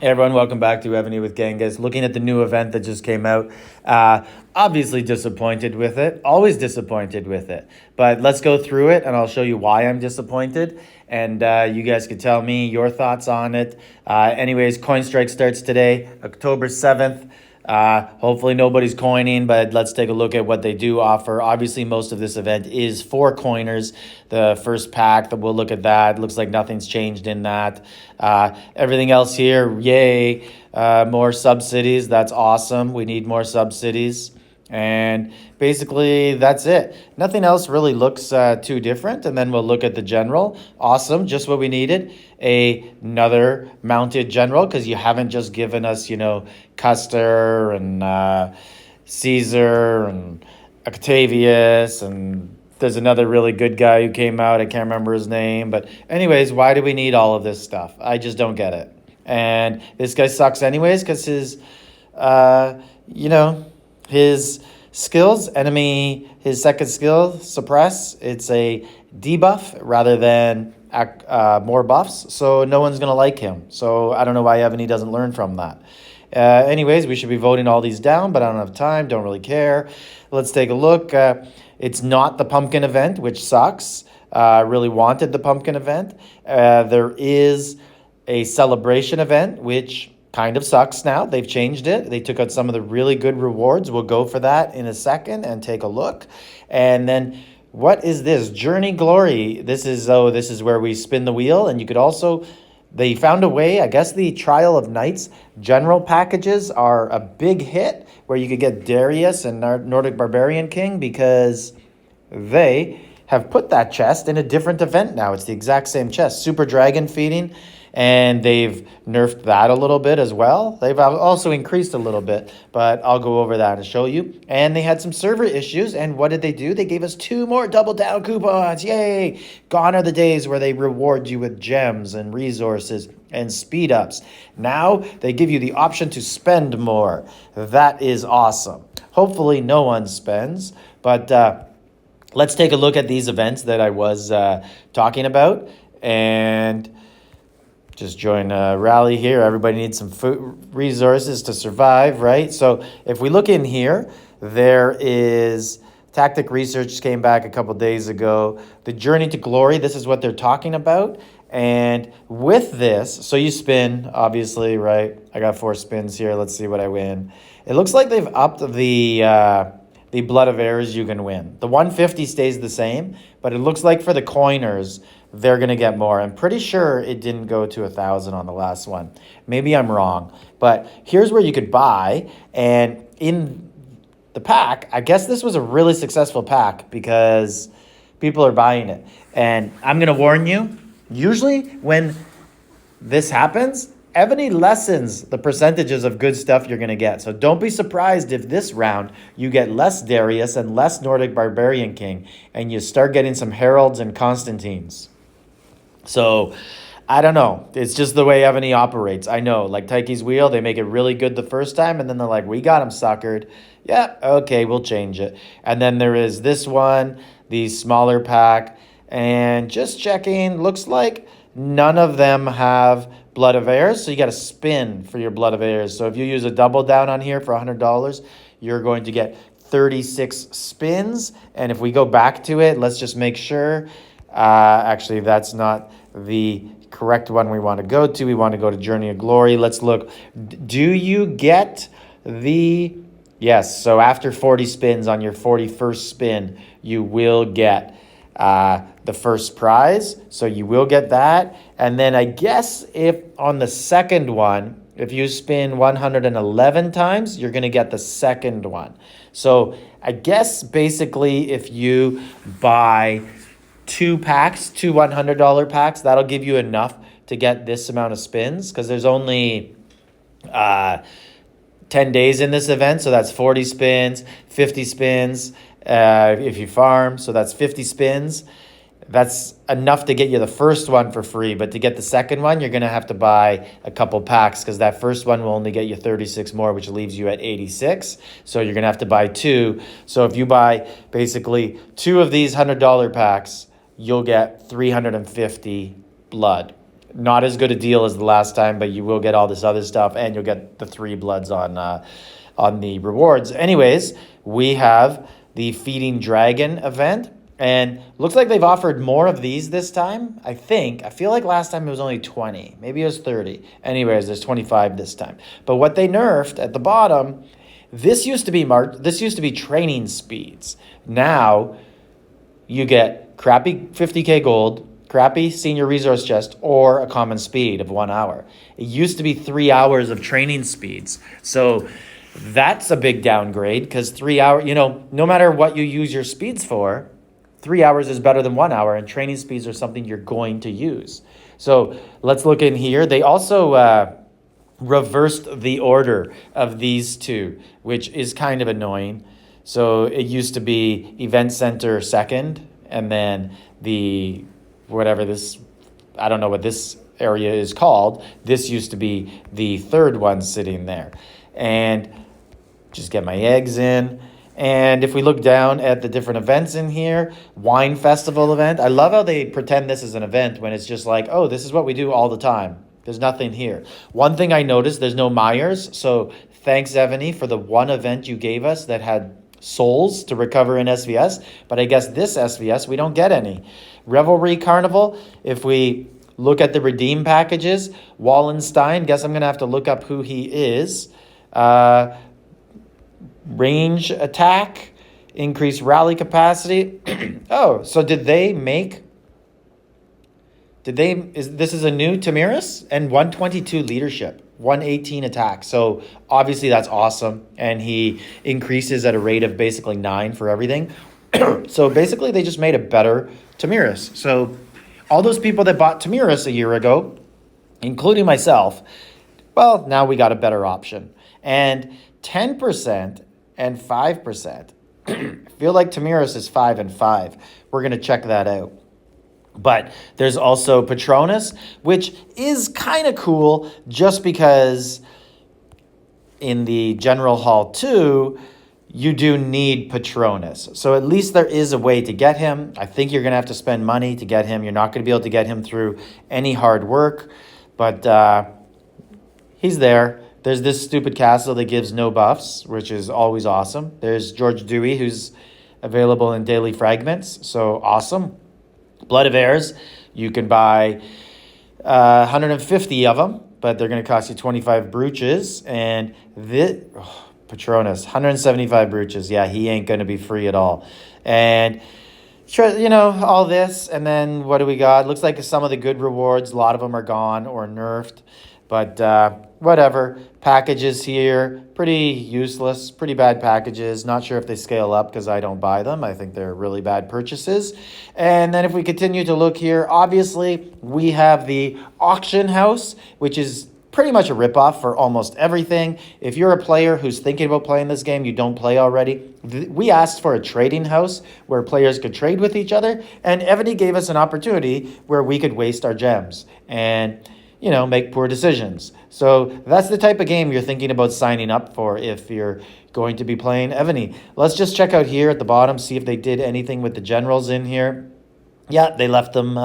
Hey everyone, welcome back to Evony with Genghis. Looking at the new event that just came out. Obviously disappointed with it. Always disappointed with it. But let's go through it and I'll show you why I'm disappointed. And you guys can tell me your thoughts on it. Anyways, Coin Strike starts today, October 7th. Hopefully nobody's coining, but let's take a look at what they do offer. Obviously, most of this event is for coiners. The first pack, we'll look at that. Looks like nothing's changed in that. Everything else here, yay. More subsidies. That's awesome. We need more subsidies. And basically, that's it. Nothing else really looks too different. And then we'll look at the general. Awesome, just what we needed. Another mounted general, because you haven't just given us, Custer and Caesar and Octavius. And there's another really good guy who came out. I can't remember his name. But anyways, why do we need all of this stuff? I just don't get it. And this guy sucks anyways, because his skills, his second skill, suppress, it's a debuff rather than more buffs. So no one's going to like him. So I don't know why Evony doesn't learn from that. Anyways, we should be voting all these down, but I don't have time. Don't really care. Let's take a look. It's not the pumpkin event, which sucks. Really wanted the pumpkin event. There is a celebration event, which kind of sucks now. They've changed it. They took out some of the really good rewards. We'll go for that in a second and take a look. And then what is this? Journey Glory. This is where we spin the wheel. And you could also, they found a way, I guess the Trial of Knights general packages are a big hit where you could get Darius and Nordic Barbarian King because they have put that chest in a different event now. It's the exact same chest. Super Dragon Feeding. And they've nerfed that a little bit as well. They've also increased a little bit, but I'll go over that and show you. And they had some server issues, and what did they do? They gave us 2 more double down coupons. Yay! Gone are the days where they reward you with gems and resources and speed ups. Now they give you the option to spend more. That is awesome. Hopefully no one spends, but let's take a look at these events that I was talking about. And just join a rally here. Everybody needs some food resources to survive, right? So if we look in here, there is Tactic Research came back a couple days ago. The Journey to Glory, this is what they're talking about. And with this, so you spin, obviously, right? I got 4 spins here. Let's see what I win. It looks like they've upped the Blood of Heirs you can win. The 150 stays the same, but it looks like for the coiners, they're going to get more. I'm pretty sure it didn't go to 1,000 on the last one. Maybe I'm wrong. But here's where you could buy. And in the pack, I guess this was a really successful pack because people are buying it. And I'm going to warn you, usually when this happens, Evony lessens the percentages of good stuff you're going to get. So don't be surprised if this round you get less Darius and less Nordic Barbarian King and you start getting some Heralds and Constantines. So I don't know. It's just the way Evony operates. I know, like Taiki's Wheel, they make it really good the first time and then they're like, we got him suckered. Yeah, okay, we'll change it. And then there is this one, the smaller pack. And just checking, looks like none of them have Blood of Heirs, so you got to spin for your Blood of Heirs. So if you use a double down on here for $100, you're going to get 36 spins. And if we go back to it, let's just make sure. Actually, that's not the correct one we want to go to. We want to go to Journey of Glory. Let's look. Do you get the... Yes, so after 40 spins on your 41st spin, you will get the first prize. So you will get that. And then I guess if on the second one, if you spin 111 times, you're going to get the second one. So I guess basically if you buy 2 packs, 2 $100 packs, that'll give you enough to get this amount of spins because there's only 10 days in this event. So that's 40 spins, 50 spins if you farm. So that's 50 spins. That's enough to get you the first one for free. But to get the second one, you're going to have to buy a couple packs because that first one will only get you 36 more, which leaves you at 86. So you're going to have to buy 2. So if you buy basically 2 of these $100 packs, you'll get 350 blood. Not as good a deal as the last time, but you will get all this other stuff, and you'll get the 3 bloods on the rewards. Anyways, we have the Feeding Dragon event, and looks like they've offered more of these this time. I feel like last time it was only 20, maybe it was 30. Anyways, there's 25 this time. But what they nerfed at the bottom, this used to be training speeds. Now you get crappy 50k gold, crappy senior resource chest, or a common speed of 1 hour. It used to be 3 hours of training speeds. So that's a big downgrade, because 3 hours, no matter what you use your speeds for, 3 hours is better than 1 hour, and training speeds are something you're going to use. So let's look in here. They also reversed the order of these two, which is kind of annoying. So it used to be Event Center second, and then I don't know what this area is called. This used to be the third one sitting there. And just get my eggs in. And if we look down at the different events in here, wine festival event. I love how they pretend this is an event when it's just like, oh, this is what we do all the time. There's nothing here. One thing I noticed, there's no Myers. So thanks, Evony, for the one event you gave us that had souls to recover in SVS. But I guess this SVS, we don't get any. Revelry Carnival, if we look at the redeem packages, Wallenstein, guess I'm going to have to look up who he is. Range attack, increase rally capacity. Oh, so this is a new Tamiris and 122 leadership, 118 attack. So obviously that's awesome. And he increases at a rate of basically 9 for everything. So basically they just made a better Tamiris. So all those people that bought Tamiris a year ago, including myself, well, now we got a better option. And 10% and 5%. I feel like Tamiris is 5 and 5. We're going to check that out. But there's also Patronus, which is kind of cool just because in the General Hall 2, you do need Patronus. So at least there is a way to get him. I think you're going to have to spend money to get him. You're not going to be able to get him through any hard work. But he's there. There's this stupid castle that gives no buffs, which is always awesome. There's George Dewey, who's available in daily fragments. So awesome. Blood of Heirs, you can buy 150 of them, but they're going to cost you 25 brooches. And this, Patronus, 175 brooches. Yeah, he ain't going to be free at all. And, all this. And then what do we got? Looks like some of the good rewards, a lot of them are gone or nerfed. But whatever. Packages here, pretty useless, pretty bad packages. Not sure if they scale up because I don't buy them. I think they're really bad purchases. And then if we continue to look here, obviously we have the auction house, which is pretty much a ripoff for almost everything. If you're a player who's thinking about playing this game, you don't play already, we asked for a trading house where players could trade with each other. And Evony gave us an opportunity where we could waste our gems and make poor decisions. So that's the type of game you're thinking about signing up for if you're going to be playing Evony. Let's just check out here at the bottom, see if they did anything with the generals in here. Yeah, they left them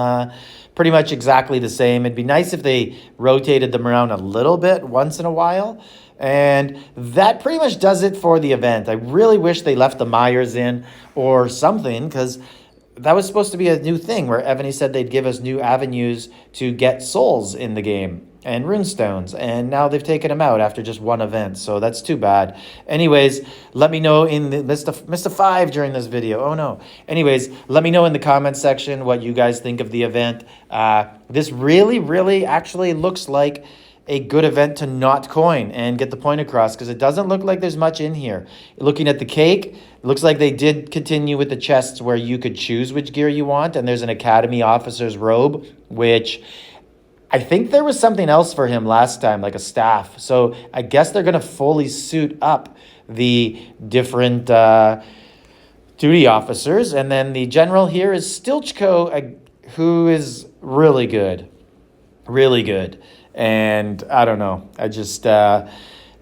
pretty much exactly the same. It'd be nice if they rotated them around a little bit once in a while. And that pretty much does it for the event. I really wish they left the Myers in or something, because that was supposed to be a new thing where Evony said they'd give us new avenues to get souls in the game and runestones, and now they've taken them out after just one event, so that's too bad. Anyways, let me know in the missed a 5 during this video. Oh no. Anyways, let me know in the comments section what you guys think of the event. This really actually looks like a good event to not coin and get the point across, because it doesn't look like there's much in here. Looking at the cake, it looks like they did continue with the chests where you could choose which gear you want, and there's an academy officer's robe, which I think there was something else for him last time, like a staff. So I guess they're going to fully suit up the different duty officers. And then the general here is Stilchko, who is really good. Really good. And I don't know.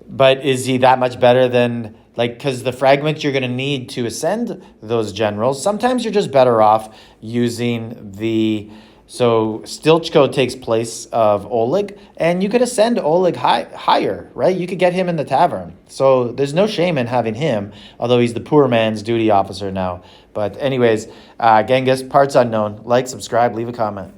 But is he that much better than, because the fragments you're going to need to ascend those generals, sometimes you're just better off using the So Stilchko takes place of Oleg, and you could ascend Oleg higher, right? You could get him in the tavern. So there's no shame in having him, although he's the poor man's duty officer now. But anyways, Genghis, parts unknown. Like, subscribe, leave a comment.